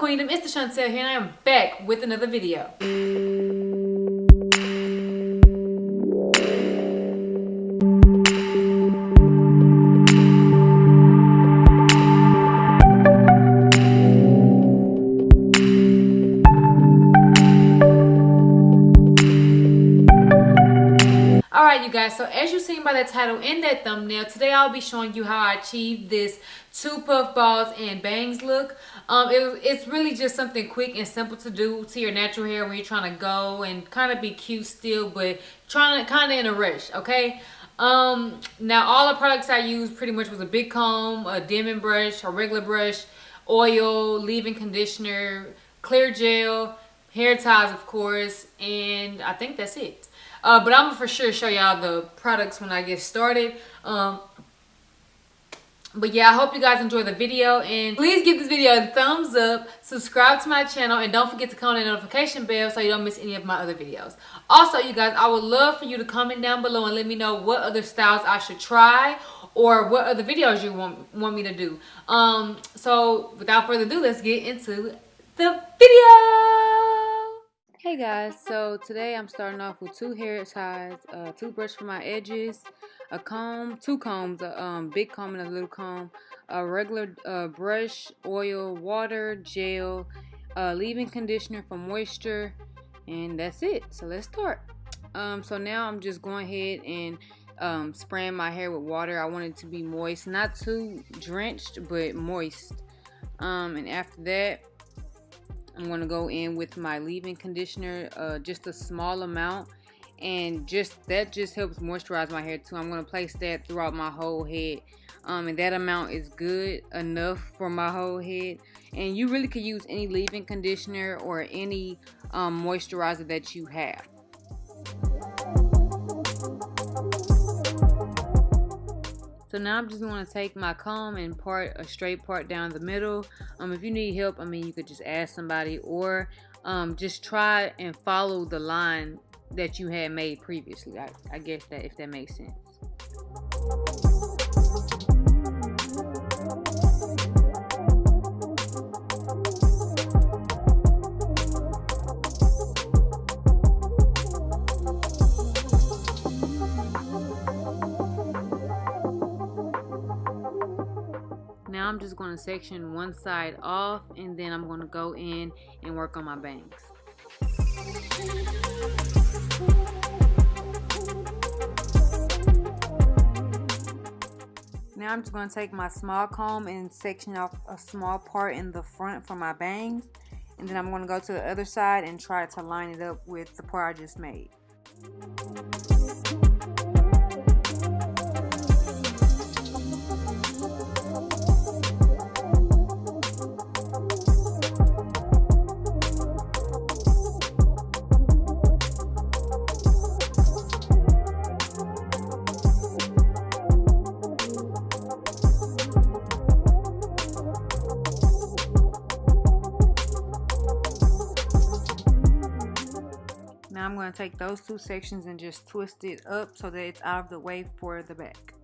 Queendom? It's the Chantel here, and I am back with another video. Alright you guys, so as you seen by the title and that thumbnail, today I'll be showing you how I achieved this 2 puff balls and bangs look. It's really just something quick and simple to do to your natural hair when you're trying to go and kind of be cute still, but trying to kind of in a rush, okay? Now all the products I used pretty much was a big comb, a Denman brush, a regular brush, oil, leave-in conditioner, clear gel, hair ties of course, and I think that's it. But I'm gonna for sure show y'all the products when I get started. But yeah, I hope you guys enjoy the video, and please give this video a thumbs up, subscribe to my channel, and don't forget to click on the notification bell so you don't miss any of my other videos. Also, you guys, I would love for you to comment down below and let me know what other styles I should try or what other videos you want me to do. So without further ado, let's get into the video. Hey guys, so today I'm starting off with 2 hair ties, a toothbrush for my edges, a comb, 2 combs, a big comb and a little comb, a regular brush, oil, water, gel, leave-in conditioner for moisture, and that's it. So let's start. So now I'm just going ahead and spraying my hair with water. I want it to be moist, not too drenched, but moist. And after that, I'm going to go in with my leave-in conditioner, just a small amount, and that just helps moisturize my hair too. I'm going to place that throughout my whole head, and that amount is good enough for my whole head. And you really could use any leave-in conditioner or any moisturizer that you have. So now I'm just going to take my comb and part a straight part down the middle. If you need help, I mean, you could just ask somebody, or just try and follow the line that you had made previously. I guess that, if that makes sense. Now I'm just going to section one side off, and then I'm going to go in and work on my bangs. Now I'm just going to take my small comb and section off a small part in the front for my bangs, and then I'm going to go to the other side and try to line it up with the part I just made. Now I'm going to take those 2 sections and just twist it up so that it's out of the way for the back.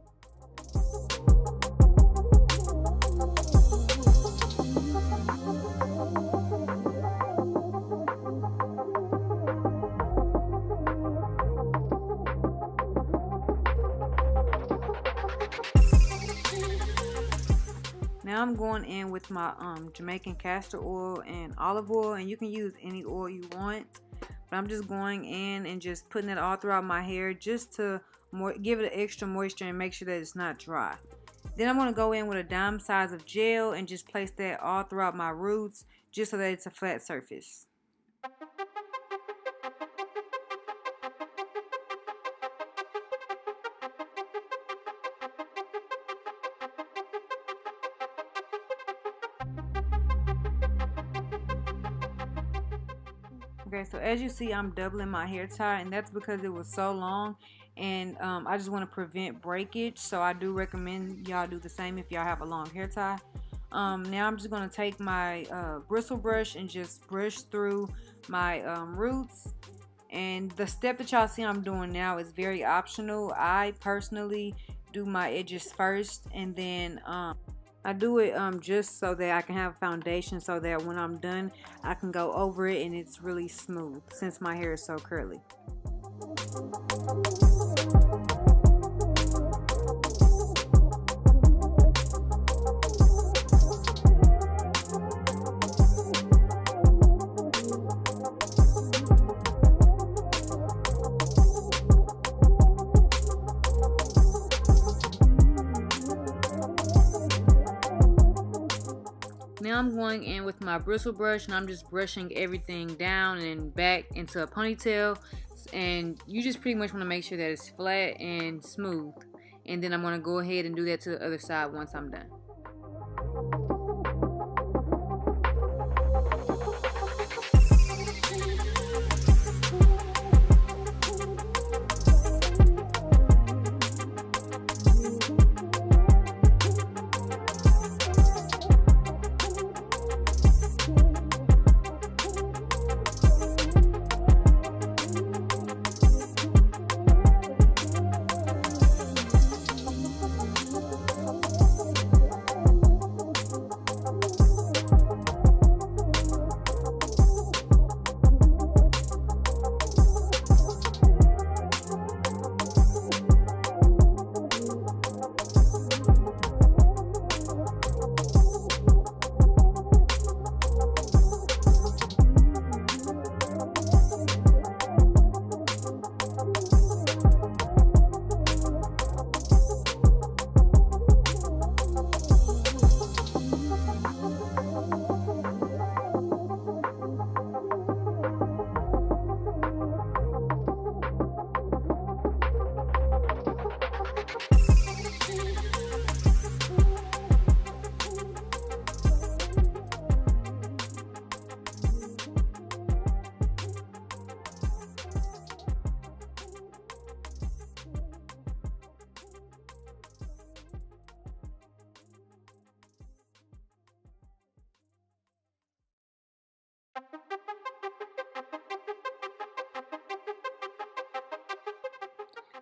Now I'm going in with my Jamaican castor oil and olive oil, and you can use any oil you want. But I'm just going in and just putting it all throughout my hair just to give it an extra moisture and make sure that it's not dry. Then I'm going to go in with a dime size of gel and just place that all throughout my roots just so that it's a flat surface. Okay, so as you see, I'm doubling my hair tie, and that's because it was so long, and I just want to prevent breakage. So I do recommend y'all do the same if y'all have a long hair tie. Now I'm just going to take my bristle brush and just brush through my roots. And the step that y'all see I'm doing now is very optional. I personally do my edges first, and then I do it just so that I can have a foundation so that when I'm done, I can go over it and it's really smooth since my hair is so curly. Now I'm going in with my bristle brush and I'm just brushing everything down and back into a ponytail, and you just pretty much want to make sure that it's flat and smooth, and then I'm going to go ahead and do that to the other side once I'm done.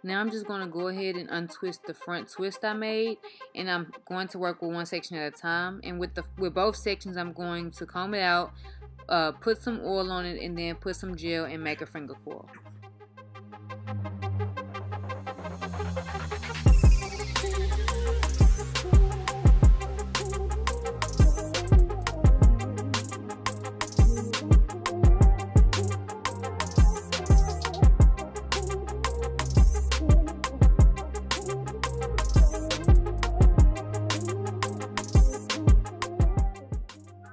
Now I'm just going to go ahead and untwist the front twist I made, and I'm going to work with one section at a time. And with both sections, I'm going to comb it out, put some oil on it, and then put some gel and make a finger coil.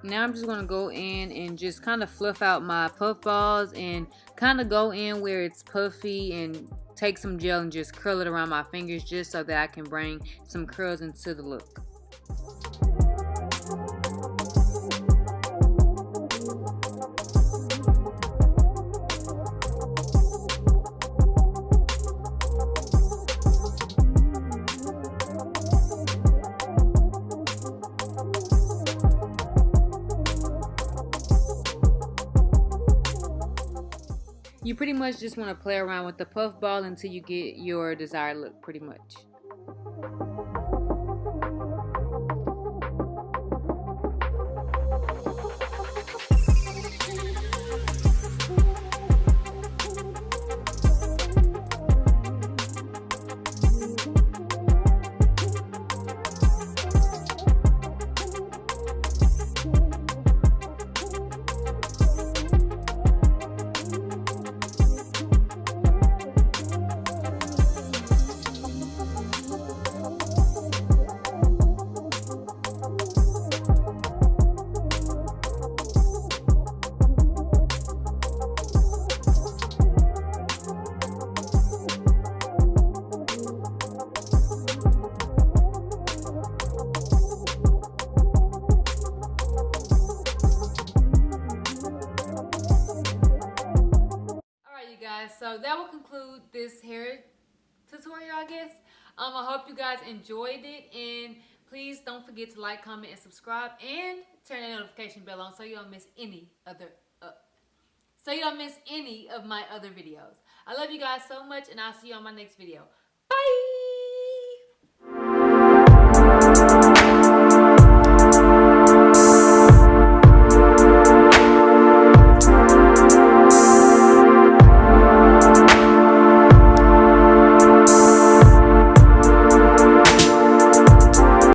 Now I'm just going to go in and just kind of fluff out my puff balls and kind of go in where it's puffy and take some gel and just curl it around my fingers just so that I can bring some curls into the look. You pretty much just want to play around with the puff ball until you get your desired look pretty much. So that will conclude this hair tutorial, I guess. I hope you guys enjoyed it, and please don't forget to like, comment, and subscribe, and turn that notification bell on so you don't miss any of my other videos. I love you guys so much, and I'll see you on my next video. Bye.